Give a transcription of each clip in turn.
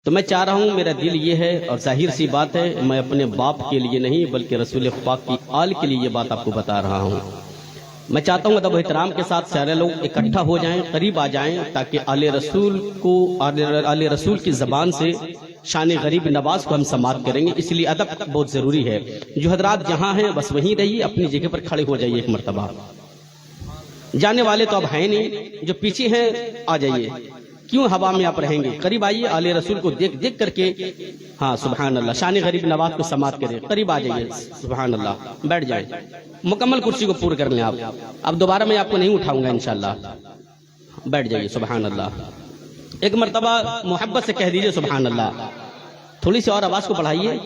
تو میں چاہ رہا ہوں، میرا دل یہ ہے اور ظاہر سی بات ہے، میں اپنے باپ کے لیے نہیں بلکہ رسول پاک کی آل کے لیے یہ بات آپ کو بتا رہا ہوں۔ میں چاہتا ہوں ادب و احترام کے ساتھ سارے لوگ اکٹھا ہو جائیں، قریب آ جائیں، تاکہ آل رسول کو، آل رسول کی زبان سے شان غریب نواز کو ہم سماعت کریں گے، اس لیے ادب بہت ضروری ہے۔ جو حضرات جہاں ہیں بس وہیں رہیے، اپنی جگہ پر کھڑے ہو جائیے ایک مرتبہ۔ جانے والے تو اب ہیں نہیں، جو پیچھے ہیں آ جائیے، کیوں ہوا میں آپ رہیں گے؟ قریب آئیے، آل رسول کو دیکھ دیکھ کر کے ہاں سبحان اللہ شان غریب نواز کو سماعت کریں، قریب آ جائیے، سبحان اللہ، بیٹھ جائیں، مکمل کرسی کو پور کر لیں آپ، اب دوبارہ میں آپ کو نہیں اٹھاؤں گا انشاءاللہ، بیٹھ جائیے، سبحان اللہ۔ ایک مرتبہ محبت سے کہہ دیجئے سبحان اللہ، تھوڑی سی اور آواز کو بڑھائیے،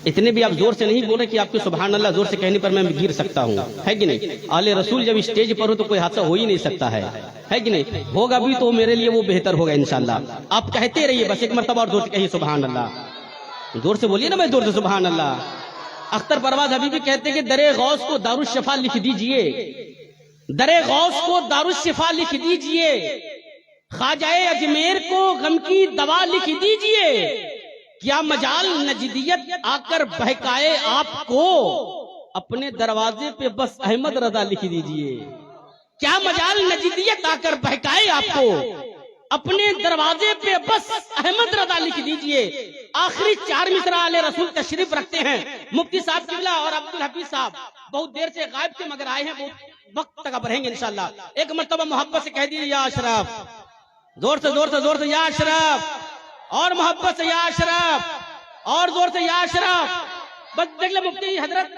اتنے بھی آپ زور سے نہیں بول رہے کہ آپ کے سبحان اللہ زور سے کہنے پر میں گر سکتا ہوں، ہے کہ نہیں؟ آل رسول جب اسٹیج پر ہو تو کوئی حادثہ ہو ہی نہیں سکتا ہے کہ نہیں؟ ہوگا بھی تو میرے لیے وہ بہتر ہوگا انشاءاللہ۔ آپ کہتے رہیے، بس ایک مرتبہ اور زور سے کہیے سبحان اللہ، زور سے بولیے نا، میں زور سے سبحان اللہ۔ اختر پرواز حبیبی کہتے کہ در غوث کو دارالشفا لکھ دیجئے، در غوث کو دارالشفا لکھ دیجئے، خواجہ اجمیر کو غم کی دوا لکھ دیجئے، کیا مجال نجدیت آ کر بہکائے آپ کو، اپنے دروازے پہ بس احمد رضا لکھ دیجئے، کیا مجال نجدیت آ کر بہکائے آپ کو، اپنے دروازے پہ بس احمد رضا لکھ دیجئے۔ آخری 4 مصرع آل رسول تشریف رکھتے ہیں، مفتی صاحب قبلہ اور عبدالحفیظ صاحب بہت دیر سے غائب تھے مگر آئے ہیں، بہت وقت تک اب رہیں گے انشاءاللہ۔ ایک مرتبہ محبت سے کہہ دیجئے یا اشرف، زور سے زور سے زور سے یا اشرف، اور محبت سے یا اشرف، اور زور سے یا اشرف۔ بس دیکھ لے مفتی حضرت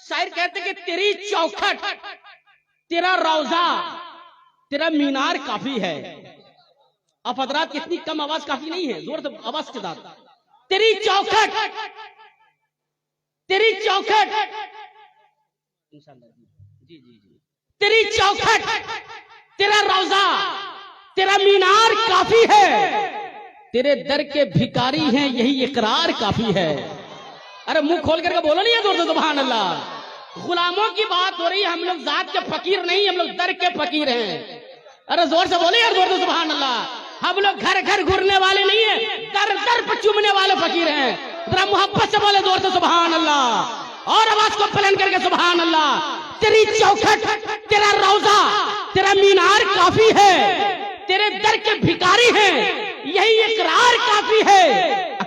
شاعر کہتے کہ تیری چوکھٹ، تیرا روضہ، تیرا مینار کافی ہے۔ اب حضرات کتنی کم آواز کافی نہیں ہے، زور سے آواز کے ساتھ، تیری چوکھٹ، تیری چوکھٹ، تیری چوکھٹ، تیرا روضہ، تیرا مینار کافی ہے، تیرے در کے بھکاری ہیں یہی اقرار کافی ہے۔ ارے منہ کھول کر کے بولو نہیں ہے زور سے سبحان اللہ۔ غلاموں کی بات ہو رہی ہے، ہم لوگ ذات کے فقیر نہیں، ہم لوگ در کے فقیر ہیں۔ ارے زور سے بولے یار، زور سے سبحان اللہ۔ ہم لوگ گھر گھر گھرنے والے نہیں ہیں، در در پر چومنے والے فقیر ہیں۔ ذرا محبت سے بولے زور سے سبحان اللہ، اور آواز کو بلند کر کے سبحان اللہ۔ تیری چوکھٹ، تیرا روضہ، تیرا مینار کافی ہے، تیرے در کے بھکاری ہیں یہی اقرار کافی ہے۔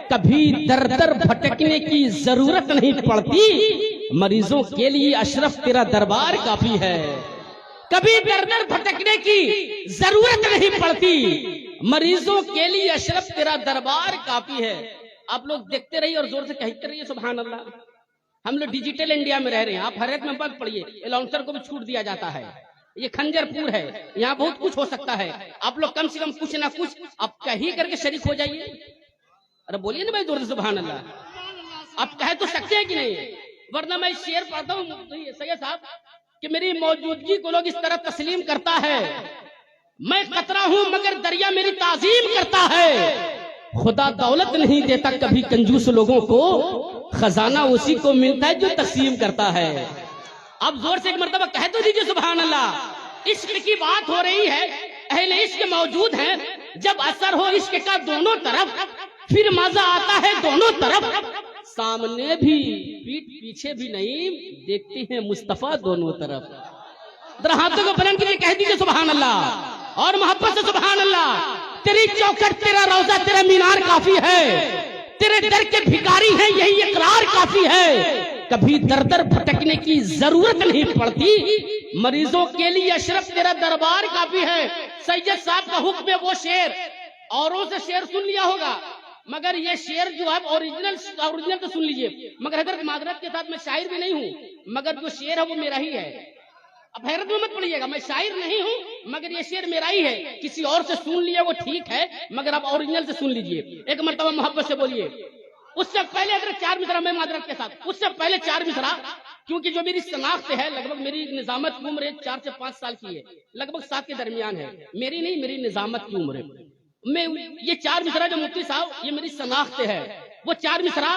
کبھی در در بھٹکنے کی ضرورت نہیں پڑتی، مریضوں کے لیے اشرف تیرا دربار کافی ہے۔ کبھی در در بھٹکنے کی ضرورت نہیں پڑتی، مریضوں کے لیے اشرف تیرا دربار کافی ہے۔ آپ لوگ دیکھتے رہیے اور زور سے کہتے رہیے سبحان اللہ۔ ہم لوگ ڈیجیٹل انڈیا میں رہ رہے ہیں، آپ ہر ایک میں بات پڑھیے، الاؤنسر کو بھی چھوٹ دیا جاتا ہے، یہ خنجر پور ہے، یہاں بہت کچھ ہو سکتا ہے، آپ لوگ کم سے کم کچھ نہ کچھ آپ کہی کر کے شریک ہو جائیے۔ ارے بولیے نا بھائی زور سے سبحان اللہ، آپ کہہ تو سکتے ہیں کہ نہیں؟ ورنہ میں شعر پڑھتا ہوں سید صاحب کہ میری موجودگی کو لوگ اس طرح تسلیم کرتا ہے، میں قطرہ ہوں مگر دریا میری تعظیم کرتا ہے، خدا دولت نہیں دیتا کبھی کنجوس لوگوں کو، خزانہ اسی کو ملتا ہے جو تقسیم کرتا ہے۔ اب زور سے ایک مرتبہ کہہ تو دیجئے سبحان اللہ۔ عشق کی بات ہو رہی ہے، اہل عشق موجود ہیں، جب اثر ہو عشق کا دونوں طرف پھر مزہ آتا ہے دونوں طرف، سامنے بھی پیٹ پیچھے بھی نہیں، دیکھتے ہیں مصطفیٰ دونوں طرف۔ ذرا ہاتھوں کو بلند کیجئے، کہہ دیجئے سبحان اللہ، اور محبت سے سبحان اللہ۔ تیری چوکھٹ، تیرا روضہ، تیرا مینار کافی ہے، تیرے در کے بھکاری ہیں یہی اقرار کافی ہے۔ کبھی در در بھٹکنے کی ضرورت نہیں پڑتی، مریضوں کے لیے اشرف تیرا دربار کافی ہے۔ سید صاحب کا حکم ہے وہ شعر، اوروں سے شعر سن لیا ہوگا مگر یہ شعر جو ہے اوریجنل تو سن لیجئے، مگر حضرت معذرت کے ساتھ میں شاعر بھی نہیں ہوں، مگر جو شعر ہے وہ میرا ہی ہے۔ اب حیرت میں مت پڑیے گا، میں شاعر نہیں ہوں مگر یہ شعر میرا ہی ہے، کسی اور سے سن لیا وہ ٹھیک ہے مگر آپ اوریجنل سے سن لیجئے۔ ایک مرتبہ محبت سے بولیے۔ اس سے پہلے حضرت 4 مصرع میں معذرت کے ساتھ، اس سے پہلے 4 مصرع کیونکہ جو میری شناخت ہے، لگ بھگ میری نظامت کی عمر 4 سے 5 سال کی ہے، لگ بھگ 7 کے درمیان ہے، میری نہیں، میری نظامت کی عمر ہے۔ میں یہ 4 مصرع جو مفتی صاحب یہ میری شناخت ہے، وہ 4 مصرع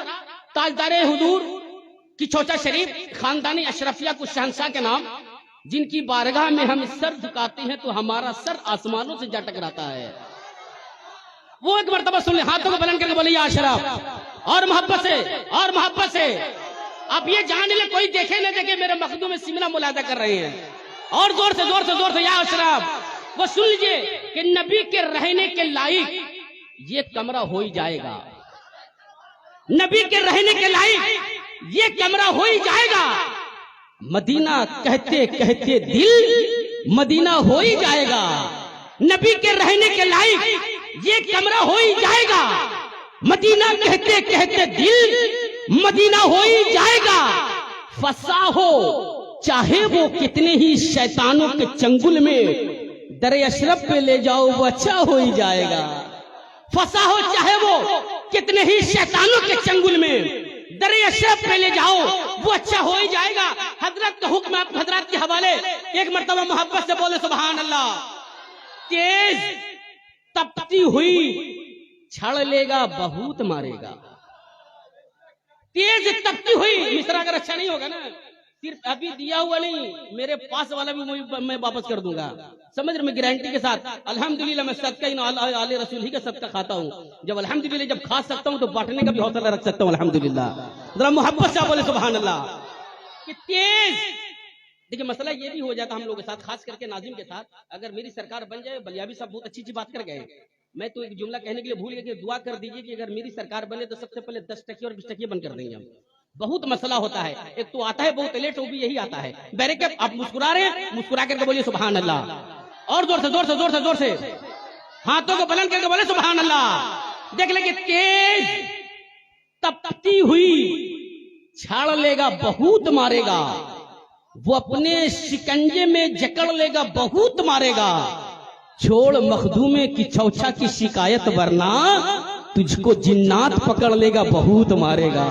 تاجدار حضور کی چوچا شریف خاندانی اشرفیہ کو شہنشاہ کے نام، جن کی بارگاہ میں ہم سر جھکاتے ہیں تو ہمارا سر آسمانوں سے جا ٹکراتا ہے۔ وہ ایک مرتبہ سن لے, ہاتھوں کو بلند کر کے بولے یا اشرف, اور محبت سے آپ یہ جان لیں, کوئی دیکھے نہ دیکھے میرے مخدوم سمنہ ملاحظہ کر رہے ہیں, اور زور سے یا اشرف. وہ سن لیجئے کہ نبی کے رہنے کے لائق یہ کمرہ ہو ہی جائے گا, نبی کے رہنے کے لائق یہ کمرہ ہو ہی جائے گا. مدینہ کہتے کہتے دل مدینہ ہو ہی جائے گا, نبی کے رہنے کے لائق یہ کمرہ ہو ہی جائے گا. مدینہ کہتے کہتے دل مدینہ ہو ہی جائے گا. فسا ہو چاہے وہ کتنے ہی شیطانوں کے چنگل میں, در اشرف پہ لے جاؤ وہ اچھا ہو ہی جائے گا. فسا ہو چاہے وہ کتنے ہی شیطانوں کے چنگل میں, در اشرف پہ لے جاؤ وہ اچھا ہو ہی جائے گا. حضرت کا حکم آپ حضرات کے حوالے, ایک مرتبہ محبت سے بولے سبحان اللہ. تیز تپتی ہوئی چھڑ لے گا بہت مارے گا. تیز تپتی ہوئی مصرع اگر اچھا نہیں ہوگا نا, صرف ابھی دیا ہوا نہیں, میرے پاس والا بھی میں واپس کر دوں گا, سمجھ رہے, میں گارنٹی کے ساتھ. الحمدللہ میں صدقہ آل رسول ہی کا صدقہ کھاتا ہوں. جب الحمدللہ جب کھا سکتا ہوں تو بانٹنے کا بھی حوصلہ رکھ سکتا ہوں. الحمدللہ ذرا محبت سے بولے سبحان اللہ. کہ تیز دیکھیں مسئلہ یہ بھی ہو جاتا ہم لوگوں کے ساتھ, خاص کر کے ناظم کے ساتھ. اگر میری سرکار بن جائے, بلیابی صاحب بہت اچھی بات کر گئے, میں تو ایک جملہ کہنے کے لیے بھول گیا کہ دعا کر دیجئے کہ اگر میری سرکار بنے تو سب سے پہلے 10 ٹکیے اور 20 ٹکیے بند کر دیں گے ہم. بہت مسئلہ ہوتا ہے, ایک تو آتا ہے بہت لیٹ, وہ بھی یہی آتا ہے. بیریکٹ آپ مسکرا رہے ہیں, مسکرا کر کے بولیے سبحان اللہ, اور زور سے ہاتھوں کو بلند کر کے بولے سبحان اللہ. دیکھ لیں کہ تیز تپتی ہوئی چھاڑ لے گا بہت مارے گا, وہ اپنے شکنجے میں جکڑ لے گا بہت مارے گا. چھوڑ مخدومے کی چوچا کی شکایت ورنہ تجھ کو جنات پکڑ لے گا بہت مارے گا.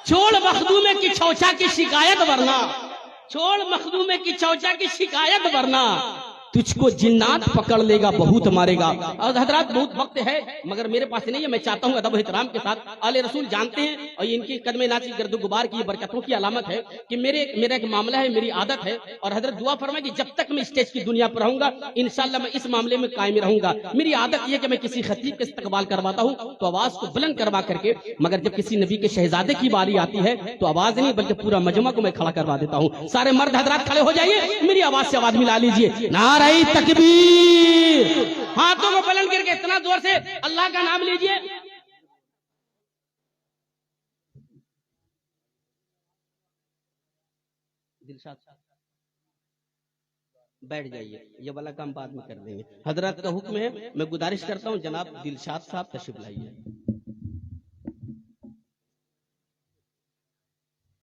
چھوڑ مخدومے کی چوچا کی شکایت ورنہ, چھوڑ مخدومے کی چوچا کی شکایت ورنہ تجھ کو جنات پکڑ لے گا بہت مارے گا. اور حضرات بہت وقت ہے مگر میرے پاس نہیں ہے, میں چاہتا ہوں ادب و احترام کے ساتھ آل رسول جانتے ہیں, اور ان کی قدم ناچی گرد و غبار کی برکتوں کی علامت ہے کہ میرا ایک معاملہ ہے, میری عادت ہے. اور حضرت دعا فرمائے کہ جب تک میں اسٹیج کی دنیا پر رہوں گا انشاءاللہ میں اس معاملے میں قائم رہوں گا. میری عادت یہ کہ میں کسی خطیب کے استقبال کرواتا ہوں تو آواز کو بلند کروا کر کے, مگر جب کسی نبی کے شہزادے کی باری آتی ہے تو آواز نہیں بلکہ پورا مجمع کو میں کھڑا کروا دیتا ہوں. سارے مرد حضرات کھڑے ہو جائیے, میری آواز سے آواز ملا لیجئے. نعرہ تکبیر, ہاتھوں کو بلند کر کے اتنا زور سے اللہ کا نام لیجئے. دلشاد بیٹھ جائیے, یہ والا کام بعد میں کر دیں گے. حضرات کا حکم ہے, میں گزارش کرتا ہوں جناب دلشاد صاحب تشریف لائیے.